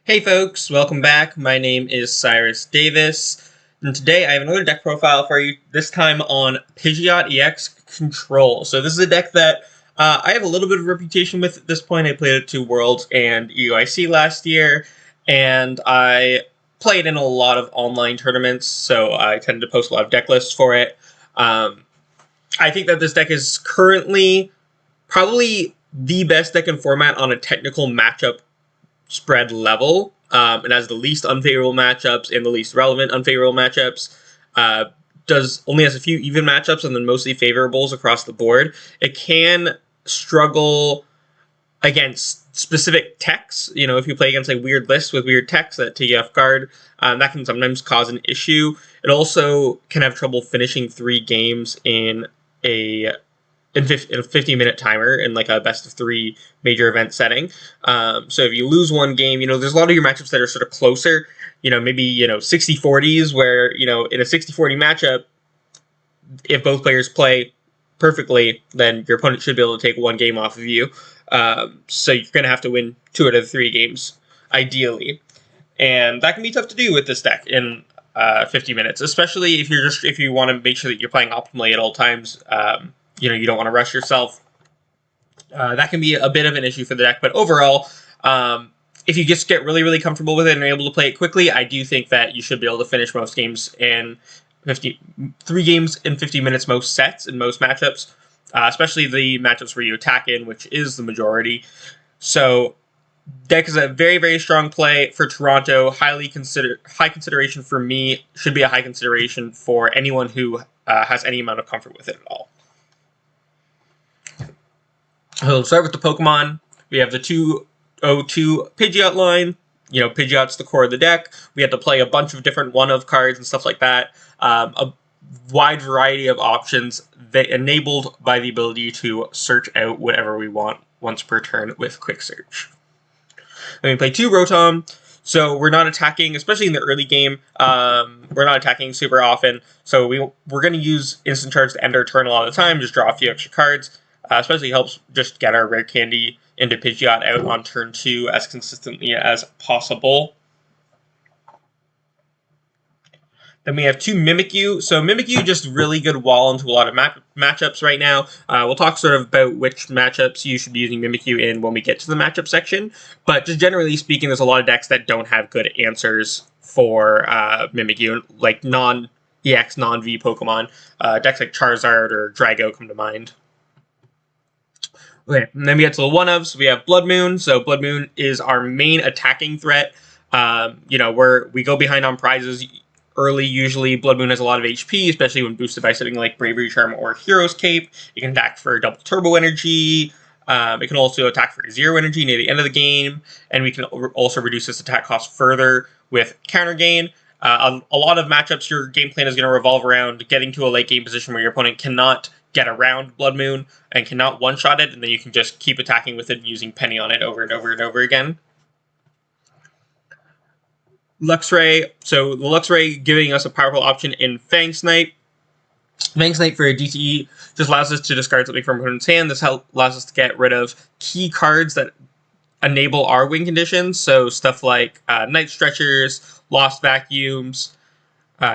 Hey folks, welcome back. My name is Cyrus Davis, and today I have another deck profile for you, this time on Pidgeot EX Control. So this is a deck that I have a little bit of reputation with at this point. I played it to Worlds and EUIC last year, and I played in a lot of online tournaments, so I tended to post a lot of deck lists for it. I think that this deck is currently probably the best deck in format on a technical matchup spread level. It has the least unfavorable matchups and the least relevant unfavorable matchups. Only has a few even matchups and then mostly favorables across the board. It can struggle against specific techs. You know, if you play against like weird lists with weird techs that take you off guard, that can sometimes cause an issue. It also can have trouble finishing 3 games in a 15-minute timer in like a best of 3 major event setting. So if you lose one game, you know, there's a lot of your matchups that are sort of closer, you know, maybe, you know, 60-40s where, you know, in a 60-40 matchup, if both players play perfectly, then your opponent should be able to take 1 game off of you. So you're going to have to win 2 out of the 3 games, ideally. And that can be tough to do with this deck in 50 minutes, especially if you want to make sure that you're playing optimally at all times. You know, you don't want to rush yourself. That can be a bit of an issue for the deck, but overall, if you just get really, really comfortable with it and are able to play it quickly, I do think that you should be able to finish most games in 3 games in 50 minutes, most sets and most matchups, especially the matchups where you attack in, which is the majority. So deck is a very, very strong play for Toronto. High consideration for me. Should be a high consideration for anyone who has any amount of comfort with it at all. So let's start with the Pokemon. We have the 202 Pidgeot line. You know, Pidgeot's the core of the deck. We have to play a bunch of different one-of cards and stuff like that. A wide variety of options that enabled by the ability to search out whatever we want once per turn with Quick Search. Then we play 2 Rotom. So we're not attacking, especially in the early game, we're not attacking super often. So we're going to use Instant Charge to end our turn a lot of the time, just draw a few extra cards. Especially helps just get our Rare Candy into Pidgeot out on turn 2 as consistently as possible. Then we have 2 Mimikyu. So Mimikyu just really good wall into a lot of matchups right now. We'll talk sort of about which matchups you should be using Mimikyu in when we get to the matchup section. But just generally speaking, there's a lot of decks that don't have good answers for Mimikyu, like non-EX, non-V Pokemon. Decks like Charizard or Drago come to mind. Okay, and then we get to the one-ofs. We have Bloodmoon. So Bloodmoon is our main attacking threat. You know, we go behind on prizes early usually. Bloodmoon has a lot of HP, especially when boosted by something like Bravery Charm or Hero's Cape. It can attack for double turbo energy. It can also attack for 0 energy near the end of the game. And we can also reduce its attack cost further with counter gain. A lot of matchups, your game plan is going to revolve around getting to a late game position where your opponent cannot get around Bloodmoon and cannot one-shot it, and then you can just keep attacking with it and using Penny on it over and over and over again. Luxray. So the Luxray giving us a powerful option in Fang Snipe. Fang Snipe for a DTE just allows us to discard something from opponent's hand. This allows us to get rid of key cards that enable our win conditions, so stuff like Night Stretchers, Lost Vacuums,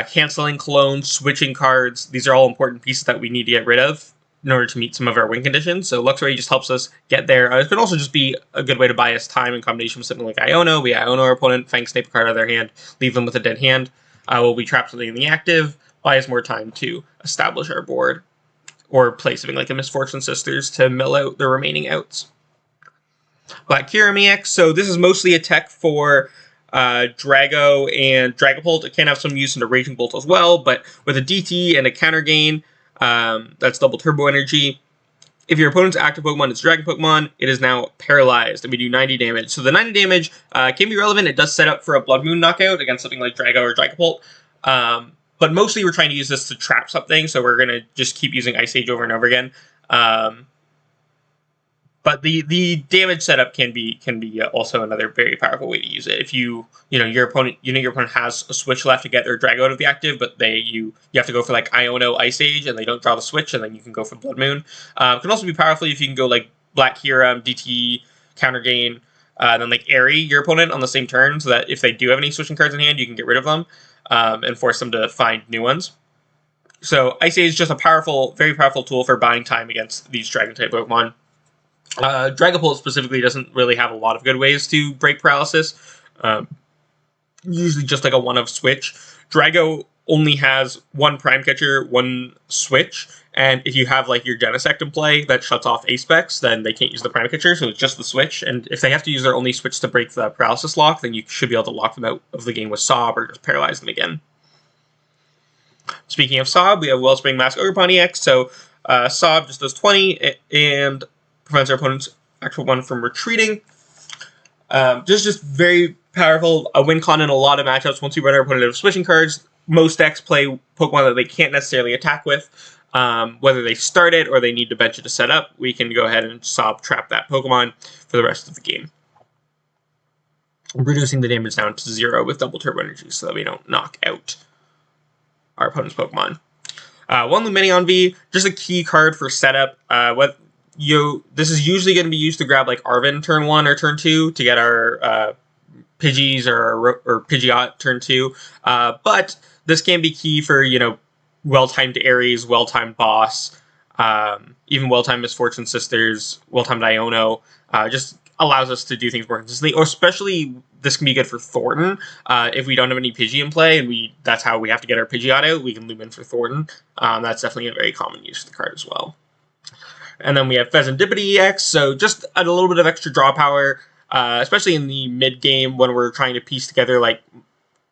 canceling clones, switching cards. These are all important pieces that we need to get rid of in order to meet some of our win conditions. So Luxray just helps us get there. It can also just be a good way to buy us time in combination with something like Iono. We Iono our opponent, Fang Snipe a card out of their hand, leave them with a dead hand. We'll be trapped something in the active, buy us more time to establish our board, or play something like the Misfortune Sisters to mill out the remaining outs. Black Kyurem EX. So this is mostly a tech for Drago and Dragapult. It can have some use into Raging Bolt as well, but with a DT and a counter gain, that's double turbo energy. If your opponent's active Pokemon is Dragon Pokemon, it is now paralyzed, and we do 90 damage. So the 90 damage can be relevant. It does set up for a Bloodmoon knockout against something like Drago or Dragapult. But mostly we're trying to use this to trap something, so we're going to just keep using Ice Age over and over again. But the damage setup can be also another very powerful way to use it. If your opponent has a switch left to get their Drago out of the active, but you have to go for like Iono Ice Age and they don't draw the switch, and then you can go for Bloodmoon. It can also be powerful if you can go like Black Kyurem, DT, counter gain, then like Eri your opponent on the same turn, so that if they do have any switching cards in hand, you can get rid of them and force them to find new ones. So Ice Age is just a powerful, very powerful tool for buying time against these Dragon-type Pokemon. Dragapult specifically doesn't really have a lot of good ways to break paralysis. Usually just like a one-of switch. Drago only has one Prime Catcher, one switch, and if you have like your Genesect in play that shuts off A-Specs, then they can't use the Prime Catcher, so it's just the switch. And if they have to use their only switch to break the paralysis lock, then you should be able to lock them out of the game with Sob or just paralyze them again. Speaking of Sob, we have Wellspring Mask Ogerpon EX, so Sob just does 20 and prevents our opponent's actual one from retreating. Just very powerful, a win con in a lot of matchups. Once we run our opponent out of switching cards, most decks play Pokemon that they can't necessarily attack with. Whether they start it or they need to bench it to set up, we can go ahead and Sob trap that Pokemon for the rest of the game, reducing the damage down to 0 with double turbo energy so that we don't knock out our opponent's Pokemon. One Lumineon V, just a key card for setup. This is usually going to be used to grab like Arven turn 1 or turn 2 to get our Pidgeys or Pidgeot turn 2. But this can be key for, well-timed Aries, well-timed Boss, even well-timed Misfortune Sisters, well-timed Iono. Just allows us to do things more consistently, or especially this can be good for Thorton. If we don't have any Pidgey in play, and that's how we have to get our Pidgeot out, we can loop in for Thorton. That's definitely a very common use of the card as well. And then we have Fezandipiti EX, so just a little bit of extra draw power, especially in the mid-game when we're trying to piece together like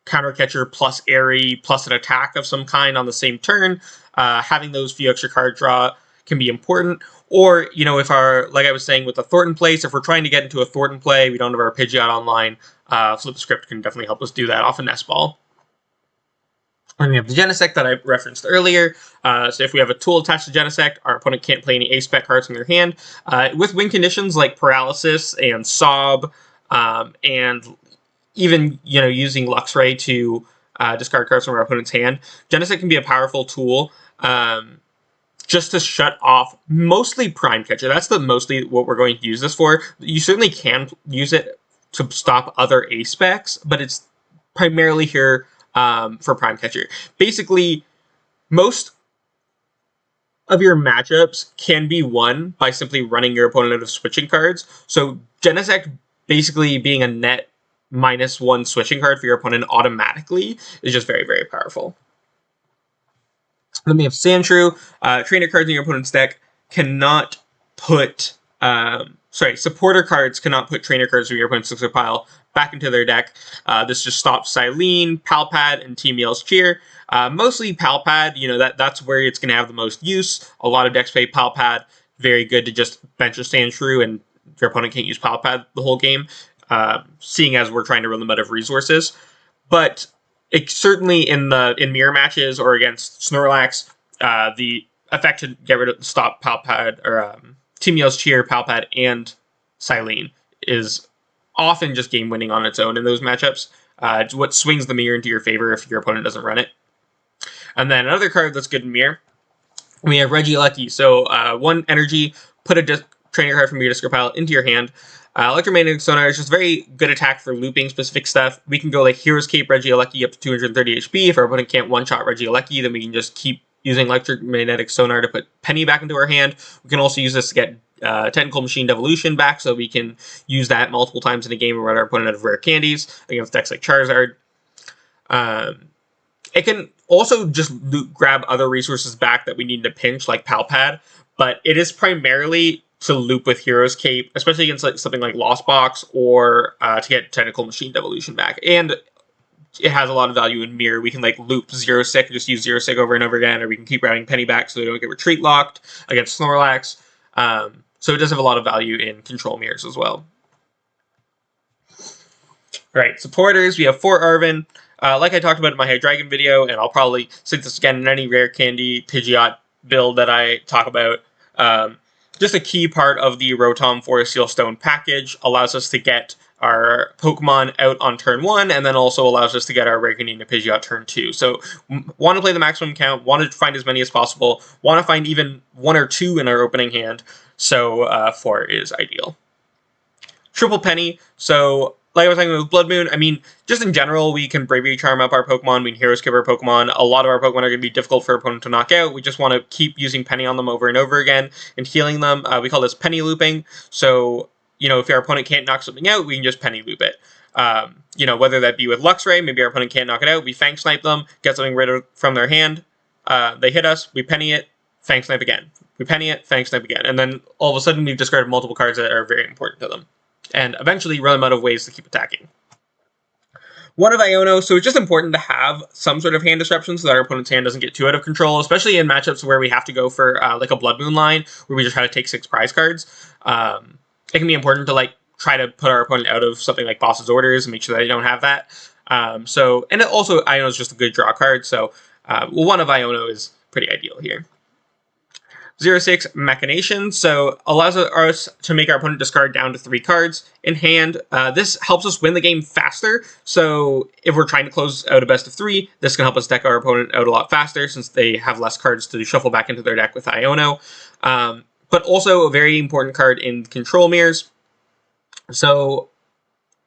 Counter Catcher plus Eri plus an attack of some kind on the same turn. Having those few extra card draw can be important. Or, if like I was saying with the Thorton place, if we're trying to get into a Thorton play, we don't have our Pidgeot online, Flip the Script can definitely help us do that off a Nest Ball. And we have the Genesect that I referenced earlier. So if we have a tool attached to Genesect, our opponent can't play any A-Spec cards in their hand. With win conditions like Paralysis and Sob, and even, using Luxray to discard cards from our opponent's hand, Genesect can be a powerful tool just to shut off mostly Prime Catcher. That's mostly what we're going to use this for. You certainly can use it to stop other A-Specs, but it's primarily here for Prime Catcher. Basically, most of your matchups can be won by simply running your opponent out of switching cards. So Genesect basically being a net -1 switching card for your opponent automatically is just very, very powerful. Then we have Sandshrew. Trainer cards in your opponent's deck cannot put... supporter cards cannot put trainer cards from your opponent's Luxray pile back into their deck. This just stops Silene, Pal Pad, and Team Yell's Cheer. Mostly Pal Pad, that's where it's going to have the most use. A lot of decks play Pal Pad. Very good to just bench a Sandshrew and your opponent can't use Pal Pad the whole game, seeing as we're trying to run them out of resources. But it certainly in mirror matches or against Snorlax, the effect to get rid of stop Pal Pad or Team Yell's Cheer, Pal Pad, and Silene is often just game winning on its own in those matchups. It's what swings the mirror into your favor if your opponent doesn't run it. And then another card that's good in mirror, we have Regieleki. So 1 energy, put a trainer card from your discard pile into your hand. Electromagnetic Sonar is just very good attack for looping specific stuff. We can go like Hero's Cape Regieleki up to 230 HP. If our opponent can't one-shot Regieleki, then we can just keep using Electromagnetic Sonar to put Penny back into our hand. We can also use this to get Technical Machine Devolution back, so we can use that multiple times in a game and run our opponent out of rare candies against decks like Charizard. It can also just grab other resources back that we need to pinch, like Pal Pad, but it is primarily to loop with Hero's Cape, especially against like something like Lost Box, or to get Technical Machine Devolution back. And it has a lot of value in mirror. We can like loop Xerosic, just use Xerosic over and over again, or we can keep routing Penny back so we don't get retreat locked against Snorlax. So it does have a lot of value in control mirrors as well. Alright, supporters, we have 4 Arven. Like I talked about in my Hydreigon video, and I'll probably say this again in any Rare Candy Pidgeot build that I talk about. Just a key part of the Rotom Forest Seal Stone package, allows us to get our Pokemon out on turn 1, and then also allows us to get our Rare Candy into Pidgeot turn 2. So, want to play the maximum count, want to find as many as possible, want to find even 1 or 2 in our opening hand, so 4 is ideal. triple Penny. So, like I was talking with Bloodmoon, I mean, just in general, we can Bravery Charm up our Pokemon, we can Hero Skip our Pokemon. A lot of our Pokemon are going to be difficult for our opponent to knock out. We just want to keep using Penny on them over and over again and healing them. We call this Penny Looping. So, you know, if our opponent can't knock something out, we can just Penny Loop it. You know, whether that be with Luxray, maybe our opponent can't knock it out, we Fang Snipe them, get something rid from their hand, they hit us, we Penny it, Fang Snipe again. We Penny it, Fang Snipe again. And then all of a sudden we've discarded multiple cards that are very important to them. And eventually run them out of ways to keep attacking. One of Iono, so it's just important to have some sort of hand disruption so that our opponent's hand doesn't get too out of control, especially in matchups where we have to go for like a Bloodmoon line, where we just try to take 6 prize cards. It can be important to like try to put our opponent out of something like Boss's Orders and make sure that they don't have that. And it also, Iono is just a good draw card, so one of Iono is pretty ideal here. Xerosic Machinations, so allows us to make our opponent discard down to 3 cards in hand. This helps us win the game faster, so if we're trying to close out a best of 3, this can help us deck our opponent out a lot faster since they have less cards to shuffle back into their deck with Iono. But also a very important card in control mirrors. So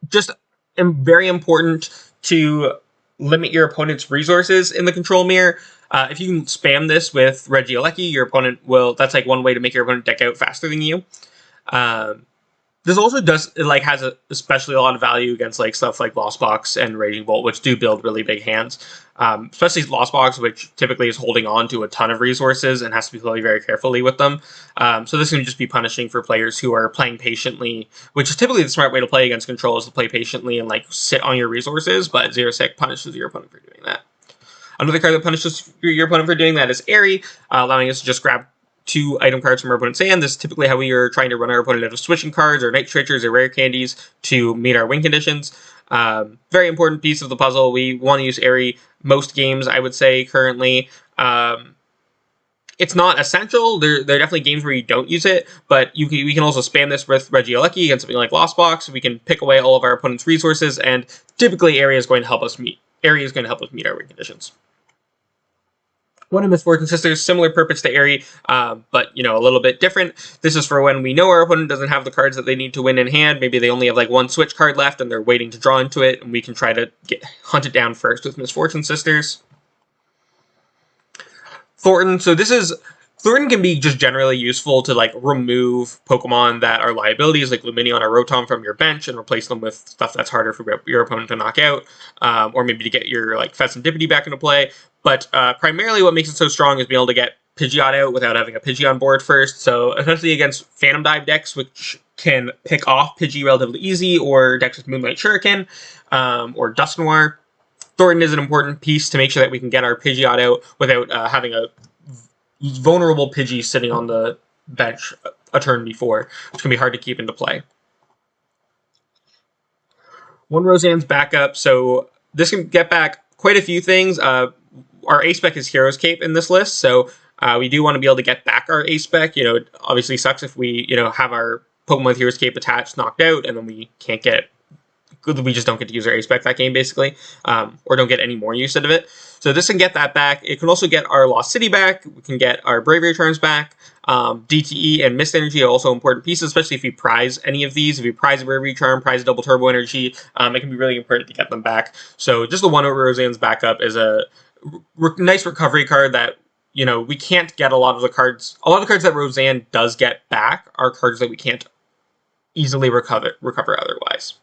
just very important to limit your opponent's resources in the control mirror. If you can spam this with Regieleki, your opponent will, that's like one way to make your opponent deck out faster than you. This also does, like, has especially a lot of value against like stuff like Lost Box and Raging Bolt, which do build really big hands. Especially Lost Box, which typically is holding on to a ton of resources and has to be played very carefully with them. So this can just be punishing for players who are playing patiently, which is typically the smart way to play against control, is to play patiently and like sit on your resources, but Xerosic punishes your opponent for doing that. Another card that punishes your opponent for doing that is Eri, allowing us to just grab 2 item cards from our opponent's hand. This is typically how we are trying to run our opponent out of switching cards or Night Stretchers or Rare Candies to meet our win conditions. Very important piece of the puzzle. We want to use Eri most games, I would say, currently. It's not essential. There are definitely games where you don't use it, but we can also spam this with Regieleki against something like Lost Box. We can pick away all of our opponent's resources, and typically Eri is going to help us meet our win conditions. One of Misfortune Sisters, similar purpose to Eri, but, you know, a little bit different. This is for when we know our opponent doesn't have the cards that they need to win in hand. Maybe they only have like 1 switch card left and they're waiting to draw into it, and we can try to hunt it down first with Misfortune Sisters. Thorton, so Thorton can be just generally useful to like remove Pokemon that are liabilities, like Lumineon or Rotom, from your bench and replace them with stuff that's harder for your opponent to knock out, or maybe to get your like Fezandipiti back into play. But primarily what makes it so strong is being able to get Pidgeot out without having a Pidgey on board first. So especially against Phantom Dive decks, which can pick off Pidgey relatively easy, or decks with Moonlight Shuriken, or Dusk Noir, Thornton is an important piece to make sure that we can get our Pidgeot out without having a vulnerable Pidgey sitting on the bench a turn before, which can be hard to keep into play. One Roseanne's backup, so this can get back quite a few things. Our A-Spec is Hero's Cape in this list, so we do want to be able to get back our A-Spec. You know, it obviously sucks if we, you know, have our Pokemon with Hero's Cape attached knocked out, and then we can't get, we just don't get to use our A-Spec that game, basically, or don't get any more use out of it. So this can get that back. It can also get our Lost City back. We can get our Bravery Charms back. DTE and Mist Energy are also important pieces, especially if you prize any of these. If you prize a Bravery Charm, prize a Double Turbo Energy, it can be really important to get them back. So just the one over Roseanne's backup is a nice recovery card that, you know, we can't get a lot of the cards. A lot of the cards that Roseanne does get back are cards that we can't easily recover otherwise.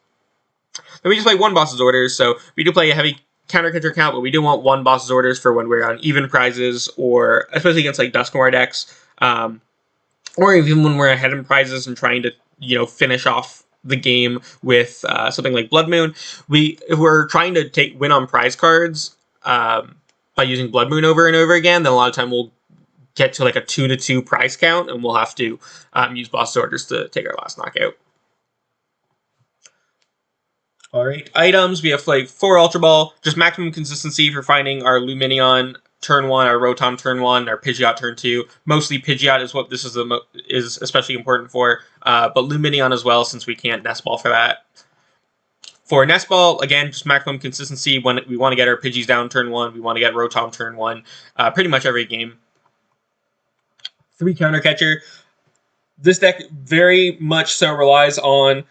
Then we just play 1 Boss's Orders, so we do play a heavy counter-catcher count, but we do want 1 Boss's Orders for when we're on even prizes, or especially against like Dusk Noir decks, or even when we're ahead in prizes and trying to, you know, finish off the game with something like Bloodmoon. If we're trying to win on prize cards by using Bloodmoon over and over again, then a lot of time we'll get to like a 2-2 prize count, and we'll have to use Boss's Orders to take our last knockout. Alright, items, we have like 4 Ultra Ball, just maximum consistency for finding our Lumineon turn 1, our Rotom turn 1, our Pidgeot turn 2. Mostly Pidgeot is what this is especially important for, but Lumineon as well, since we can't Nest Ball for that. For Nest Ball, again, just maximum consistency. When we want to get our Pidgeys down turn 1, we want to get Rotom turn 1, pretty much every game. 3 Counter Catcher. This deck very much so relies on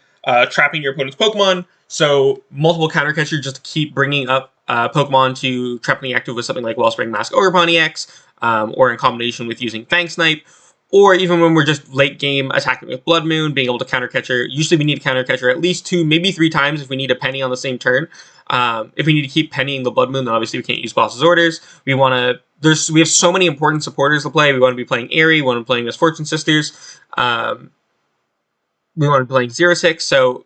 trapping your opponent's Pokemon. So multiple counter catcher just to keep bringing up Pokemon to trap any active with something like Wellspring, Mask, Ogerpon EX, or in combination with using Fang Snipe. Or even when we're just late game attacking with Bloodmoon, being able to counter catcher. Usually we need to counter catcher at least 2, maybe 3 times if we need a Penny on the same turn. If we need to keep pennying the Bloodmoon, then obviously we can't use Boss's Orders. We have so many important supporters to play. We want to be playing Eri, we want to be playing Misfortune Sisters. We want to be playing Xerosic, so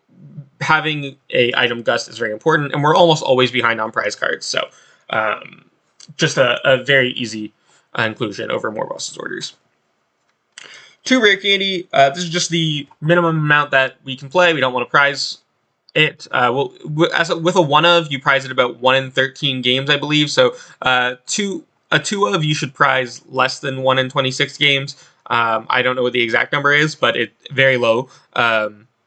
having a item Gust is very important, and we're almost always behind on prize cards, so just a very easy inclusion over more Boss's Orders. 2 Rare Candy. This is just the minimum amount that we can play. We don't want to prize it. With a 1 of, you prize it about 1 in 13 games, I believe. So a 2 of, you should prize less than 1 in 26 games. I don't know what the exact number is, but it's very low.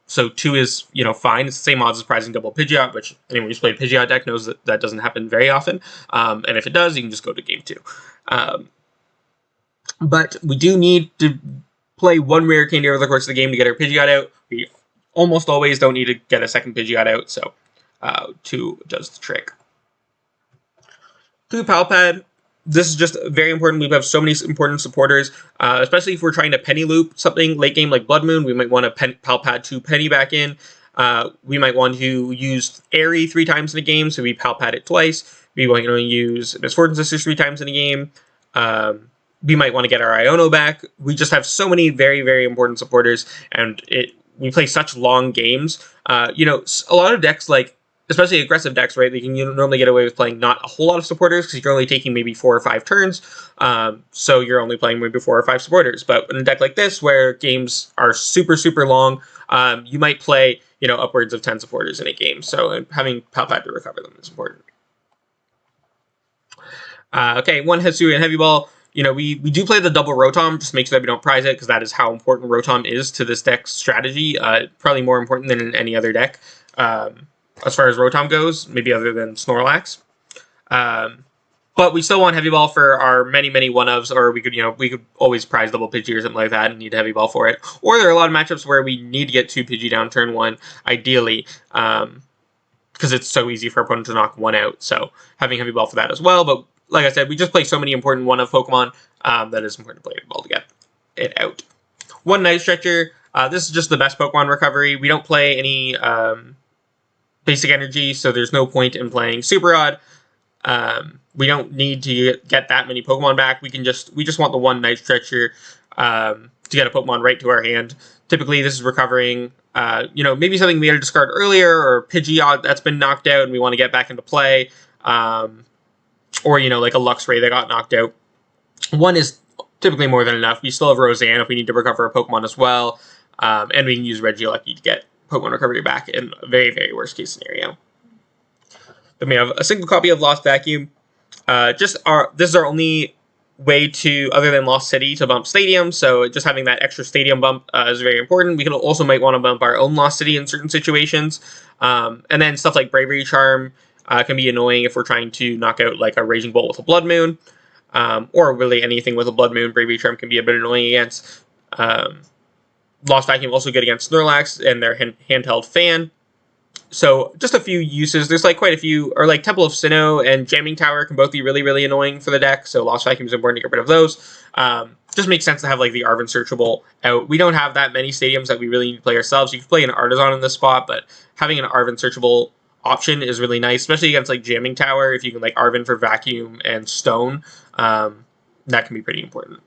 So 2 is, fine. It's the same odds as prizing double Pidgeot, which anyone who's played Pidgeot deck knows that doesn't happen very often. And if it does, you can just go to game 2. But we do need to play 1 Rare Candy over the course of the game to get our Pidgeot out. We almost always don't need to get a second Pidgeot out, so 2 does the trick. 2 Pal Pad. This is just very important. We have so many important supporters, especially if we're trying to Penny loop something late game like Bloodmoon. We might want to Pal Pad 2 Penny back in. We might want to use Eri 3 times in a game, so we Pal Pad it twice. We might want to use Misfortune Sisters 3 times in a game. We might want to get our Iono back. We just have so many very, very important supporters, and we play such long games. A lot of decks, especially aggressive decks, right, they can normally get away with playing not a whole lot of supporters because you're only taking maybe 4 or 5 turns, so you're only playing maybe 4 or 5 supporters. But in a deck like this, where games are super, super long, you might play, upwards of 10 supporters in a game, so having Pal Pad to recover them is important. Okay, 1 Hisui and Heavy Ball. We do play the double Rotom, just make sure that we don't prize it, because that is how important Rotom is to this deck's strategy. Probably more important than in any other deck, as far as Rotom goes, maybe other than Snorlax. But we still want Heavy Ball for our many, many 1-ofs, or we could always prize double Pidgey or something like that and need Heavy Ball for it. Or there are a lot of matchups where we need to get 2 Pidgey down turn 1, ideally, because it's so easy for our opponent to knock 1 out. So having Heavy Ball for that as well, but like I said, we just play so many important 1-of Pokemon that it's important to play Heavy Ball to get it out. 1 Night Stretcher. This is just the best Pokemon recovery. We don't play any basic energy, so there's no point in playing Super Rod. We don't need to get that many Pokemon back. We just want the 1 Night Stretcher to get a Pokemon right to our hand. Typically, this is recovering, maybe something we had to discard earlier, or Pidgeot that's been knocked out and we want to get back into play. Or, like a Luxray that got knocked out. 1 is typically more than enough. We still have Roseanne if we need to recover a Pokemon as well. And we can use Regieleki to get Pokemon recovery back in a very, very worst case scenario. Then we have a single copy of Lost Vacuum. This is our only way to, other than Lost City, to bump Stadium. So just having that extra Stadium bump is very important. We can also might want to bump our own Lost City in certain situations. And then stuff like Bravery Charm can be annoying if we're trying to knock out like a Raging Bolt with a Bloodmoon, or really anything with a Bloodmoon. Bravery Charm can be a bit annoying against. Lost Vacuum also good against Snorlax and their handheld fan. So just a few uses. There's quite a few, or Temple of Sinnoh and Jamming Tower can both be really, really annoying for the deck. So Lost Vacuum is important to get rid of those. Just makes sense to have the Arven Searchable out. We don't have that many stadiums that we really need to play ourselves. You can play an Artisan in this spot, but having an Arven Searchable option is really nice, especially against Jamming Tower. If you can Arven for Vacuum and Stone, that can be pretty important.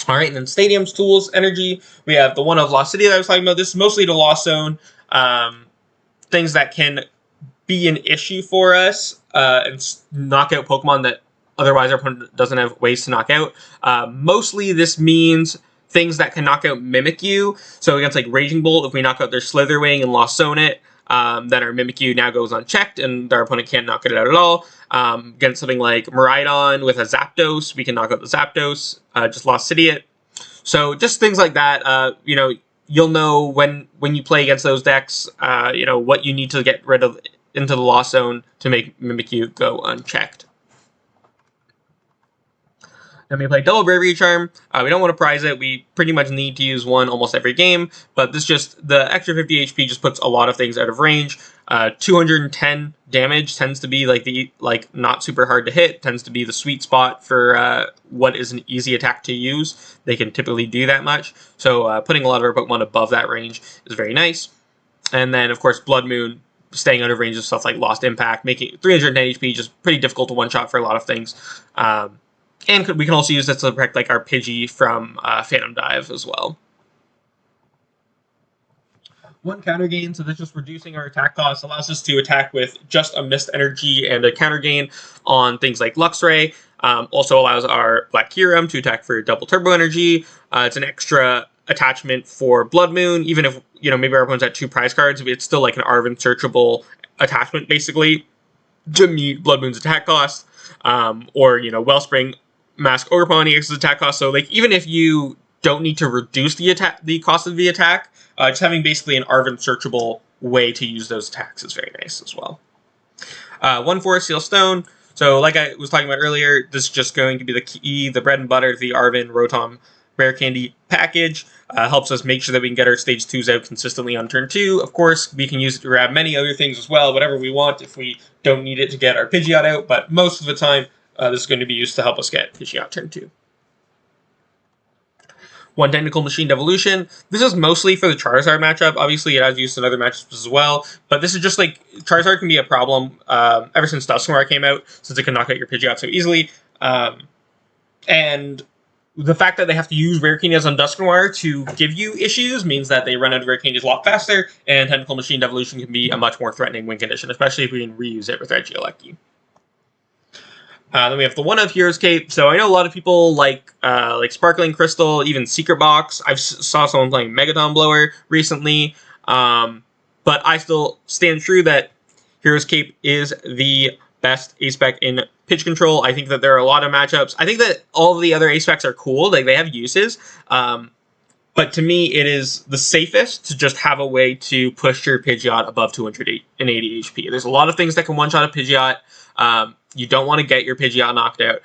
All right, and then Stadiums, Tools, Energy. We have the 1-of Lost City that I was talking about. This is mostly to Lost Zone. Things that can be an issue for us and knock out Pokemon that otherwise our opponent doesn't have ways to knock out. Mostly this means things that can knock out Mimikyu. So against Raging Bolt, if we knock out their Slitherwing and Lost Zone it, then our Mimikyu now goes unchecked and our opponent can't knock it out at all. Against something like Miraidon with a Zapdos, we can knock out the Zapdos, just Lost City it. So just things like that, you'll know when you play against those decks, what you need to get rid of into the Lost Zone to make Mimikyu go unchecked. Then we play double Bravery Charm. We don't want to prize it. We pretty much need to use one almost every game, but this just, the extra 50 HP just puts a lot of things out of range. 210 damage tends to be like the, not super hard to hit, tends to be the sweet spot for what is an easy attack to use. They can typically do that much, so putting a lot of our Pokemon above that range is very nice. And then, of course, Bloodmoon, staying out of range of stuff like Lost Impact, making 310 HP just pretty difficult to one-shot for a lot of things. And we can also use this to protect like our Pidgey from Phantom Dive as well. One counter gain, so that's just reducing our attack cost, allows us to attack with just a missed energy and a counter gain on things like Luxray. Also allows our Black Kyurem to attack for double turbo energy. It's an extra attachment for Bloodmoon, even if, you know, maybe our opponent's at 2 prize cards, it's still like an Arven searchable attachment basically to meet Bloodmoon's attack cost. Or, you know, Wellspring Mask Ogerpon EX's attack cost. So like even if you don't need to reduce the cost of the attack, just having basically an Arven searchable way to use those attacks is very nice as well. 1 Forest Seal Stone. So like I was talking about earlier, this is just going to be the key, the bread and butter of the Arven Rotom Rare Candy package. Helps us make sure that we can get our stage 2s out consistently on turn 2. Of course, we can use it to grab many other things as well, whatever we want if we don't need it to get our Pidgeot out, but most of the time, this is going to be used to help us get Pidgeot turn 2. 1 Tentacle Machine Evolution. This is mostly for the Charizard matchup. Obviously, it has used in other matchups as well, but this is just like, Charizard can be a problem ever since Dusknoir came out, since it can knock out your Pidgeot so easily. And the fact that they have to use Rare Candies on Dusknoir to give you issues means that they run out of Rare Candies a lot faster, and Tentacle Machine Evolution can be a much more threatening win condition, especially if we can reuse it with Regieleki. Then we have the 1-of Hero's Cape. So I know a lot of people like Sparkling Crystal, even Secret Box. I saw someone playing Megaton Blower recently, but I still stand true that Hero's Cape is the best A-Spec in pitch control. I think that there are a lot of matchups. I think that all of the other A-Specs are cool. Like, they have uses. But to me, it is the safest to just have a way to push your Pidgeot above 280 HP. There's a lot of things that can one-shot a Pidgeot. You don't want to get your Pidgeot knocked out.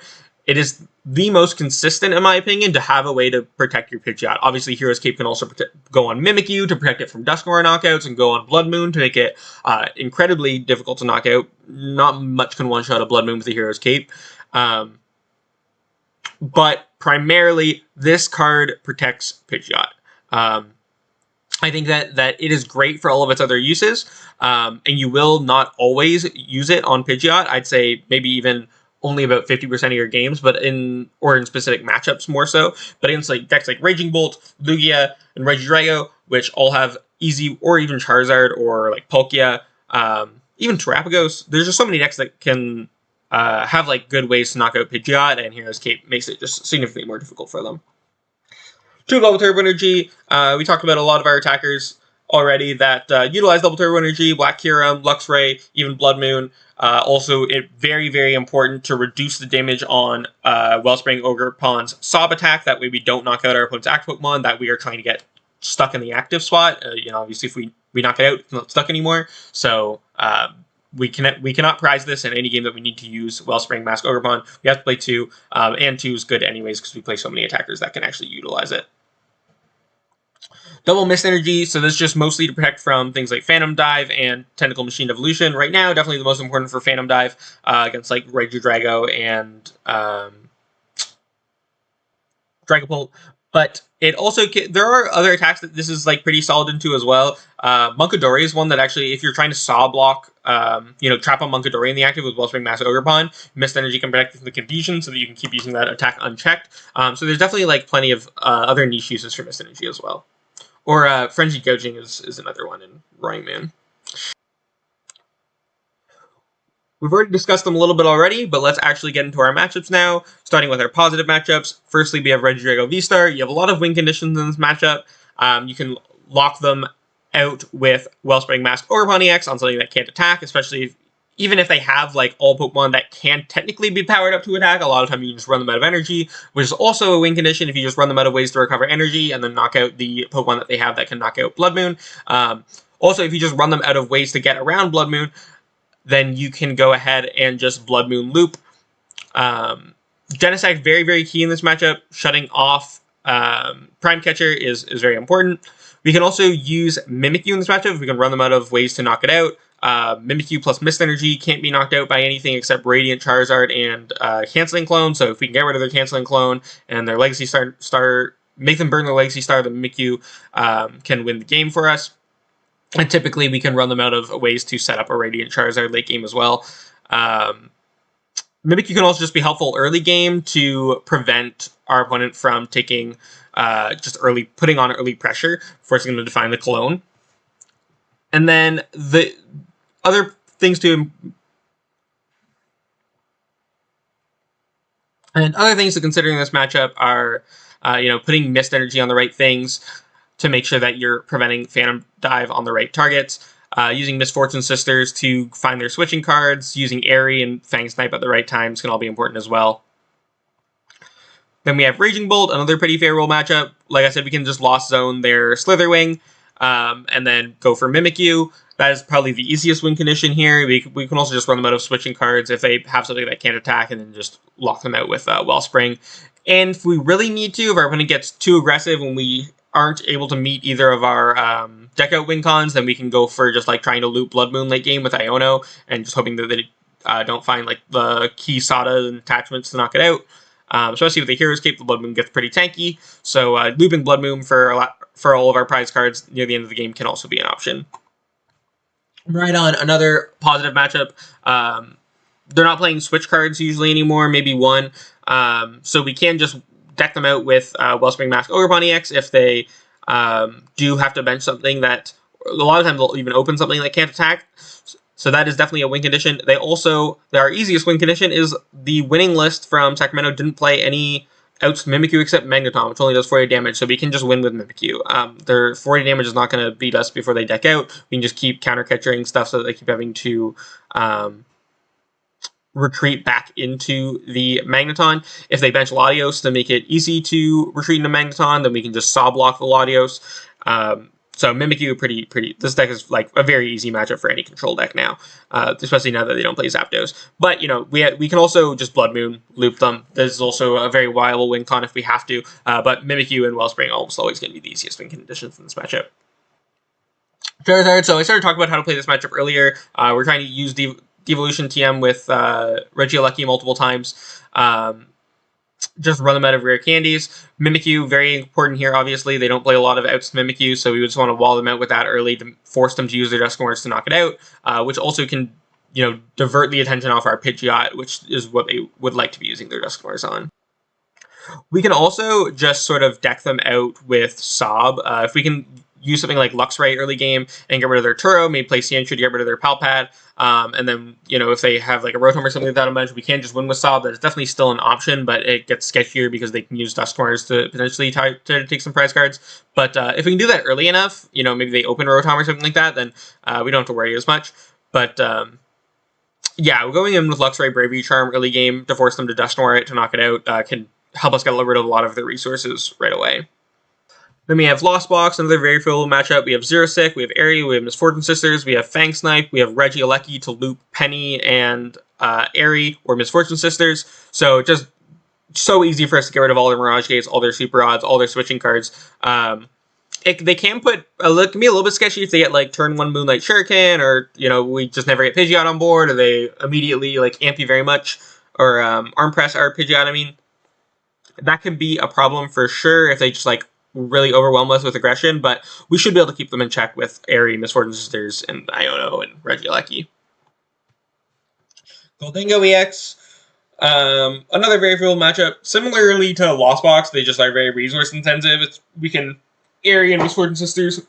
It is the most consistent, in my opinion, to have a way to protect your Pidgeot. Obviously, Hero's Cape can also go on Mimikyu to protect it from Dusknoir knockouts, and go on Bloodmoon to make it incredibly difficult to knock out. Not much can one-shot a Bloodmoon with the Hero's Cape. But primarily, this card protects Pidgeot. I think that it is great for all of its other uses, and you will not always use it on Pidgeot. I'd say maybe even only about 50% of your games, but in specific matchups more so. But against like decks like Raging Bolt, Lugia, and Regidrago, which all have easy, or even Charizard, or like Palkia, even Terapagos. There's just so many decks that can have like good ways to knock out Pidgeot, and Hero's Cape makes it just significantly more difficult for them. 2 Double Turbo Energy. We talked about a lot of our attackers already that utilize Double Turbo Energy, Black Kyurem, Luxray, even Bloodmoon. Also, it's very, very important to reduce the damage on Wellspring Ogerpon's Sob attack. That way we don't knock out our opponent's active Pokemon that we are trying to get stuck in the active spot. You know, obviously if we knock it out, it's not stuck anymore. So we cannot prize this in any game that we need to use Wellspring Mask Ogerpon. We have to play 2, and 2 is good anyways because we play so many attackers that can actually utilize it. Double Mist Energy, so this is just mostly to protect from things like Phantom Dive and Tentacle Machine Evolution. Right now, definitely the most important for Phantom Dive against like Regidrago and Dragapult. But it also there are other attacks that this is like pretty solid into as well. Munkidori is one that actually, if you're trying to saw block, trap on Munkidori in the active with Wellspring Mask Ogerpon, Mist Energy can protect from the confusion so that you can keep using that attack unchecked. So there's definitely like plenty of other niche uses for Mist Energy as well. Or Frenzied Gouging is another one in Roaring Moon. We've already discussed them a little bit already, but let's actually get into our matchups now, starting with our positive matchups. Firstly, we have Regidrago V-Star. You have a lot of win conditions in this matchup. You can lock them out with Wellspring Mask Ogerpon EX on something that can't attack, especially even if they have like all Pokemon that can technically be powered up to attack. A lot of time you can just run them out of energy, which is also a win condition if you just run them out of ways to recover energy and then knock out the Pokemon that they have that can knock out Bloodmoon. Also, if you just run them out of ways to get around Bloodmoon, then you can go ahead and just Bloodmoon Loop Genesect, very, very key in this matchup. Shutting off Prime Catcher is very important. We can also use Mimikyu in this matchup. We can run them out of ways to knock it out. Mimikyu plus Mist Energy can't be knocked out by anything except Radiant Charizard and Canceling Clone. So if we can get rid of their Canceling Clone and their Legacy Star, make them burn their Legacy Star, the Mimikyu can win the game for us. And typically we can run them out of ways to set up a Radiant Charizard late game as well. Mimikyu can also just be helpful early game to prevent our opponent from taking putting on early pressure, forcing them to define the clone. And then the other things to consider in this matchup are, putting Mist Energy on the right things to make sure that you're preventing Phantom Dive on the right targets. Using Misfortune Sisters to find their switching cards, using Eri and Fang Snipe at the right times can all be important as well. Then we have Raging Bolt, another pretty favorable matchup. Like I said, we can just Lost Zone their Slitherwing, and then go for Mimikyu. That is probably the easiest win condition here. We can also just run them out of switching cards if they have something that can't attack, and then just lock them out with Wellspring. And if we really need to, if our opponent gets too aggressive and we aren't able to meet either of our deck out win cons, then we can go for just like trying to loop Bloodmoon late game with Iono and just hoping that they don't find like the key Sada and attachments to knock it out. Especially with the Hero's Cape, the Bloodmoon gets pretty tanky, so looping Bloodmoon for all of our prize cards near the end of the game can also be an option. Right on, another positive matchup. They're not playing switch cards usually anymore, maybe one, so we can just deck them out with Wellspring Mask Ogerpon EX if they do have to bench something that, a lot of times they'll even open something that can't attack. So that is definitely a win condition. Our easiest win condition is the winning list from Sacramento didn't play any outs Mimikyu except Magneton, which only does 40 damage, so we can just win with Mimikyu. Their 40 damage is not going to beat us before they deck out. We can just keep counter-catching stuff so that they keep having to retreat back into the Magneton. If they bench Latios to make it easy to retreat into Magneton, then we can just saw block the Latios. So Mimikyu, this deck is like a very easy matchup for any control deck now, especially now that they don't play Zapdos. But, we can also just Blood Moon loop them. This is also a very viable win con if we have to, but Mimikyu and Wellspring are almost always going to be the easiest win conditions in this matchup. Charizard, so I started talking about how to play this matchup earlier. We're trying to use Devolution TM with Regieleki multiple times. Just run them out of rare candies. Mimikyu, very important here, obviously. They don't play a lot of outs to Mimikyu, so we just want to wall them out with that early to force them to use their Dusk Words to knock it out, which also can, divert the attention off our Pidgeot, which is what they would like to be using their Dusk Words on. We can also just sort of deck them out with Sob. If we can use something like Luxray early game and get rid of their Turo, maybe play Sandshrew to get rid of their Pal Pad, and then, if they have like a Rotom or something like that on bench, we can just win with Sob. That is definitely still an option, but it gets sketchier because they can use Duskmores to potentially to take some prize cards. But if we can do that early enough, maybe they open Rotom or something like that, then we don't have to worry as much. But yeah, we're going in with Luxray Bravery Charm early game to force them to Duskmore it to knock it out, can help us get rid of a lot of their resources right away. Then we have Lost Box, another very favorable matchup. We have Xerosic, we have Eri, we have Misfortune Sisters, we have Fang Snipe, we have Regieleki to loop Penny and Eri or Misfortune Sisters. So just so easy for us to get rid of all their Mirage Gates, all their Super Odds, all their switching cards. They can be a little bit sketchy if they get like turn 1 Moonlight Shuriken, or we just never get Pidgeot on board, or they immediately like amp you very much, or arm press our Pidgeot. That can be a problem for sure if they just like really overwhelm us with aggression, but we should be able to keep them in check with Eri, Misfortune Sisters, and Iono and Regieleki. Gholdengo EX, another very favorable matchup. Similarly to Lost Box, they just are very resource intensive. We can Eri and Misfortune Sisters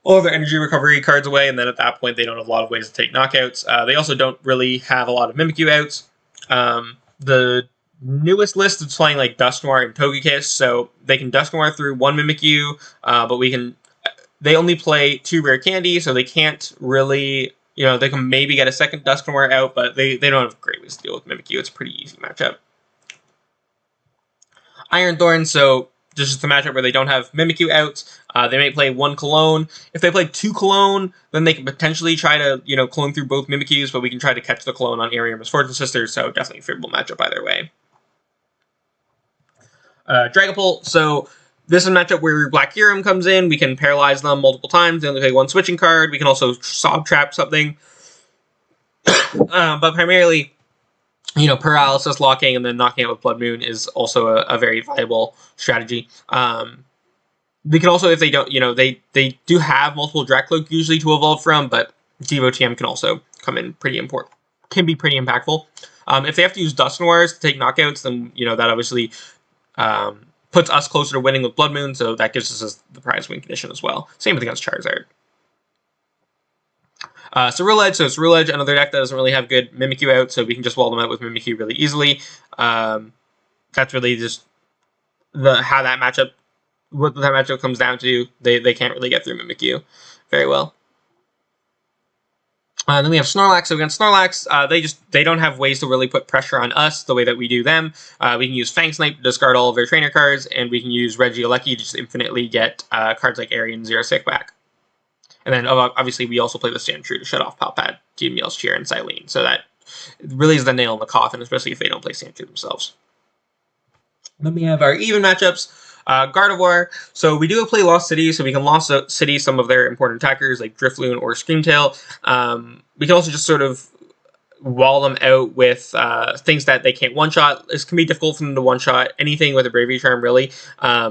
all of their energy recovery cards away, and then at that point they don't have a lot of ways to take knockouts. They also don't really have a lot of Mimikyu outs. The newest list is playing like Dusknoir and Togekiss, so they can Dusknoir through 1 Mimikyu, but they only play 2 rare candy, so they can't really, they can maybe get a second Dusknoir out, but they don't have great ways to deal with Mimikyu. It's a pretty easy matchup. Iron Thorn, so this is the matchup where they don't have Mimikyu outs. They may play 1 Cologne. If they play 2 Cologne, then they can potentially try to, clone through both Mimikyus, but we can try to catch the Cologne on Eri or Misfortune Sisters, so definitely a favorable matchup either way. Dragapult. So this is a matchup where Black Kyurem comes in. We can paralyze them multiple times. They only play one switching card. We can also Sob Trap something. But primarily, paralysis locking and then knocking out with Blood Moon is also a very viable strategy. We can also, if they don't, they do have multiple Dracloak usually to evolve from, but Devo TM can also come in pretty important, can be pretty impactful. If they have to use Dusknoirs to take knockouts, then, that obviously puts us closer to winning with Blood Moon, so that gives us the prize win condition as well. Same with against Charizard. Ceruledge, so Ceruledge, another deck that doesn't really have good Mimikyu out, so we can just wall them out with Mimikyu really easily. That's really just how that matchup, what that matchup comes down to. They can't really get through Mimikyu very well. Then we have Snorlax. So against Snorlax, they don't have ways to really put pressure on us the way that we do them. We can use Fang Snipe to discard all of their trainer cards, and we can use Regieleki to just infinitely get cards like Eri and Xerosic back. And then obviously we also play the Sandshrew to shut off Pal Pad, Meowscarada, and Silene. So that really is the nail in the coffin, especially if they don't play Sandshrew themselves. Then we have our even matchups. Gardevoir. So we do play Lost City, so we can Lost City some of their important attackers like Drifloon or Screamtail. We can also just sort of wall them out with things that they can't one-shot. This can be difficult for them to one-shot anything with a Bravery Charm, really.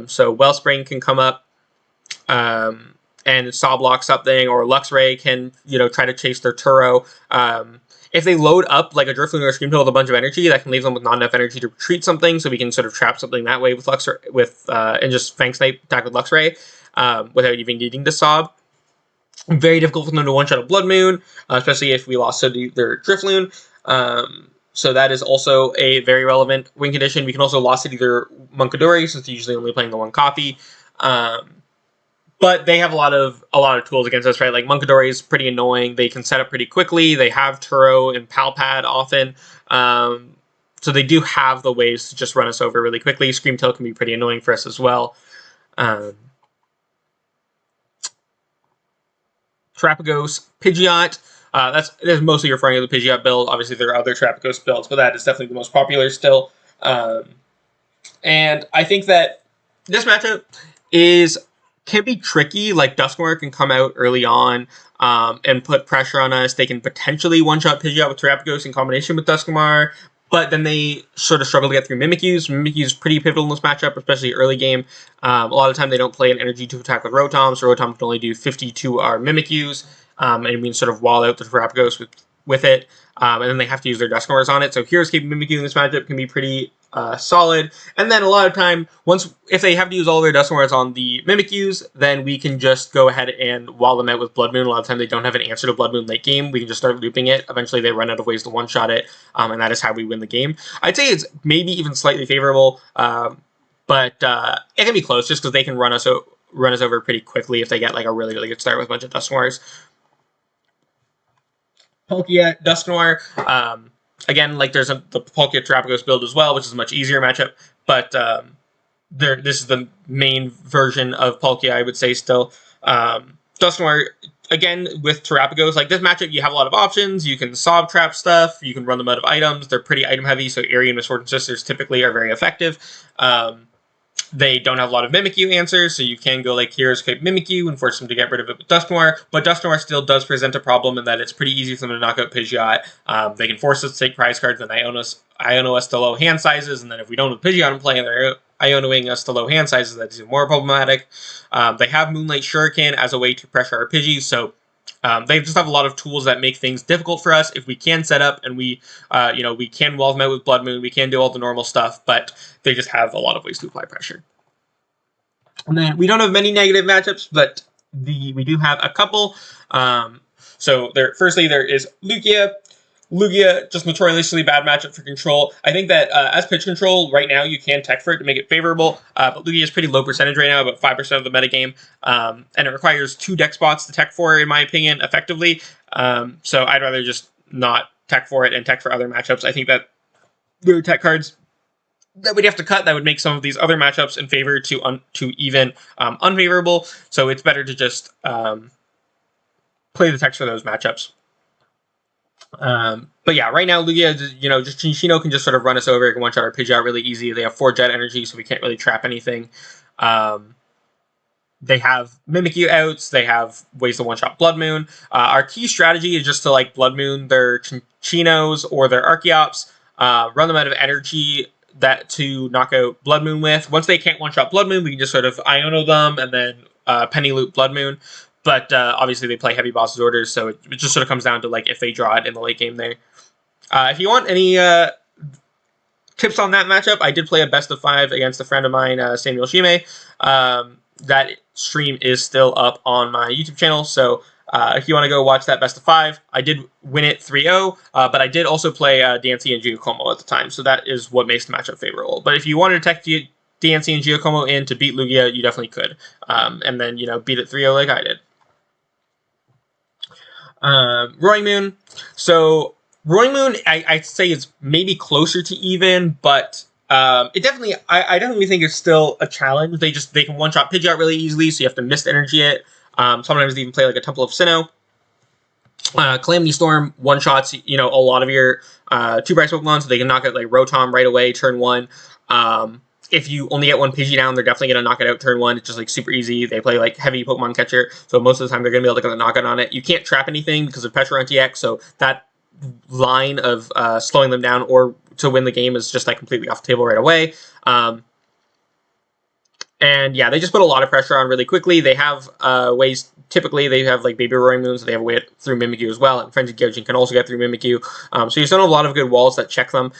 So Wellspring can come up and Saw block something, or Luxray can, try to chase their Turo. If they load up like a Drifloon or a Screamtail with a bunch of energy, that can leave them with not enough energy to retreat something, so we can sort of trap something that way with Luxray, and just Fang Snipe attack with Luxray without even needing to Sob. Very difficult for them to one-shot a Blood Moon, especially if we lost to their Drifloon. So that is also a very relevant win condition. We can also Lost City their Munkidori, since they're usually only playing the one copy. But they have a lot of tools against us, right? Like Munkidori is pretty annoying. They can set up pretty quickly. They have Turo and Pal Pad often. So they do have the ways to just run us over really quickly. Screamtail can be pretty annoying for us as well. Terapagos, Pidgeot. That's mostly referring to the Pidgeot build. Obviously, there are other Terapagos builds, but that is definitely the most popular still. And I think that this matchup can be tricky. Like Dusknoir can come out early on and put pressure on us. They can potentially one-shot Pidgeot with Terapagos in combination with Dusknoir, but then they sort of struggle to get through Mimikyus. Mimikyu's pretty pivotal in this matchup, especially early game. A lot of the time they don't play an energy to attack with Rotom, so Rotom can only do 50 to our Mimikyus, and we can sort of wall out the Terapagos with it, and then they have to use their Dusknoirs on it. So Hero's Cape Mimikyu in this matchup can be pretty solid. And then a lot of time, if they have to use all their Dusknoirs on the Mimikyus, then we can just go ahead and wall them out with Blood Moon. A lot of time they don't have an answer to Blood Moon late game. We can just start looping it. Eventually they run out of ways to one-shot it, and that is how we win the game. I'd say it's maybe even slightly favorable, but it can be close just because they can run us over pretty quickly if they get like a really, really good start with a bunch of Dusknoirs. Palkia, Dusknoir. Again, like there's the Palkia Terapagos build as well, which is a much easier matchup, but this is the main version of Palkia, I would say still. Dusknoir, again, with Terapagos, like this matchup, you have a lot of options. You can Sob Trap stuff, you can run them out of items. They're pretty item heavy, so Eri and Miss Sword and Sisters typically are very effective. They don't have a lot of Mimikyu answers, so you can go like Hero's Cape Mimikyu and force them to get rid of it with Dusknoir, but Dusknoir still does present a problem in that it's pretty easy for them to knock out Pidgeot. They can force us to take prize cards and Iono us to low hand sizes, and then if we don't have Pidgeot in play and they're Ionoing us to low hand sizes, that's even more problematic. They have Moonlight Shuriken as a way to pressure our Pidgeys, so they just have a lot of tools that make things difficult for us. If we can set up and we can wall them out with Blood Moon, we can do all the normal stuff, but they just have a lot of ways to apply pressure. And then we don't have many negative matchups, but we do have a couple. So firstly, there is Lugia. Lugia, just notoriously bad matchup for control. I think that as pitch control, right now you can tech for it to make it favorable, but Lugia is pretty low percentage right now, about 5% of the metagame, and it requires 2 deck spots to tech for, in my opinion, effectively. So I'd rather just not tech for it and tech for other matchups. I think that there are tech cards that we'd have to cut that would make some of these other matchups in favor to even unfavorable, so it's better to just play the techs for those matchups. But yeah, right now Lugia, just Chinchino can just sort of run us over. It can one-shot our Pidgeot really easy. They have 4 Jet Energy, so we can't really trap anything. They have Mimikyu outs. They have ways to one-shot Bloodmoon. Our key strategy is just to like Bloodmoon their Chinchinos or their Archeops, run them out of energy to knock out Bloodmoon with. Once they can't one-shot Bloodmoon, we can just sort of Iono them and then Penny loop Bloodmoon. But obviously they play heavy bosses orders, so it just sort of comes down to like if they draw it in the late game there. If you want any tips on that matchup, I did play a best of 5 against a friend of mine, Samuel Shime. That stream is still up on my YouTube channel, so if you want to go watch that best of 5, I did win it 3-0, but I did also play Dancey and Giacomo at the time, so that is what makes the matchup favorable. But if you wanted to tech Dancey and Giacomo in to beat Lugia, you definitely could, and then beat it 3-0 like I did. Roaring Moon. So Roaring Moon, I'd say it's maybe closer to even, but it definitely, I definitely think it's still a challenge. They can one-shot Pidgeot really easily, so you have to mist energy it. Sometimes they even play like a Temple of Sinnoh. Calamity Storm one-shots, a lot of your 2-price Pokemon, so they can knock out like Rotom right away, turn 1. If you only get 1 Pidgey down, they're definitely going to knock it out turn 1. It's just like super easy. They play like heavy Pokemon catcher, so most of the time they're going to be able to get a knockout on it. You can't trap anything because of Petra on TX, so that line of slowing them down or to win the game is just like completely off the table right away. And yeah, they just put a lot of pressure on really quickly. They have ways, typically they have like Baby Roaring Moons, so they have a way through Mimikyu as well, and Frenzied Gyojin can also get through Mimikyu. So you still have a lot of good walls that check them.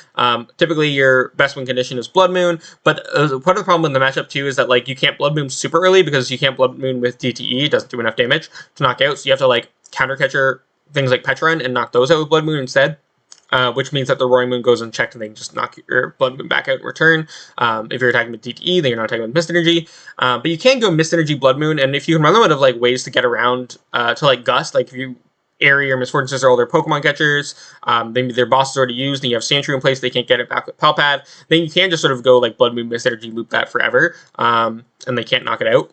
Typically your best win condition is Blood Moon, but part of the problem in the matchup too is that like you can't Blood Moon super early because you can't Blood Moon with DTE, it doesn't do enough damage to knock out, so you have to like counter catcher things like Petron and knock those out with Blood Moon instead. Which means that the Roaring Moon goes unchecked and they can just knock your Blood Moon back out in return. If you're attacking with DTE, then you're not attacking with Mist Energy. But you can go Mist Energy Blood Moon, and if you can run them out of like ways to get around to like Gust, like if you Eri or Misfortune Sister, all their Pokemon catchers, maybe their boss is already used, and you have Sandshrew in place, they can't get it back with Pal Pad, then you can just sort of go like Blood Moon, Mist Energy, loop that forever, and they can't knock it out.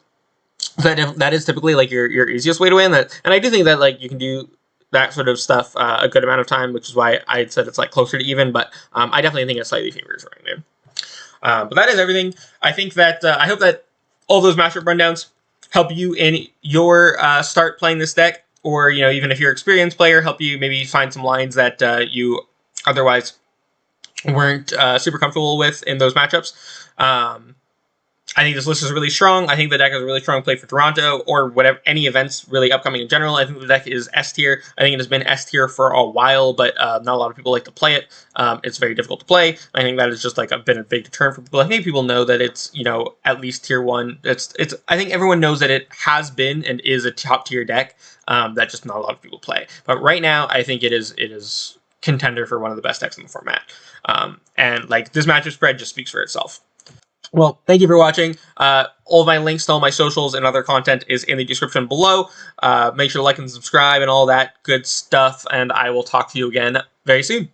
So that is typically like your easiest way to win. And I do think that like you can do that sort of stuff a good amount of time, which is why I said it's like closer to even, but I definitely think it slightly favors Roaring Moon. But that is everything. I think that I hope that all those matchup rundowns help you in your start playing this deck, or even if you're an experienced player, help you maybe find some lines that you otherwise weren't super comfortable with in those matchups. I think this list is really strong. I think the deck is a really strong play for Toronto or whatever, any events really upcoming in general. I think the deck is S tier. I think it has been S tier for a while, but not a lot of people like to play it. It's very difficult to play. I think that is just like been a big deterrent for people. I think people know that it's at least tier 1. I think everyone knows that it has been and is a top tier deck that just not a lot of people play. But right now, I think it is contender for one of the best decks in the format. And like this matchup spread just speaks for itself. Well, thank you for watching. All of my links to all my socials and other content is in the description below. Make sure to like and subscribe and all that good stuff, and I will talk to you again very soon.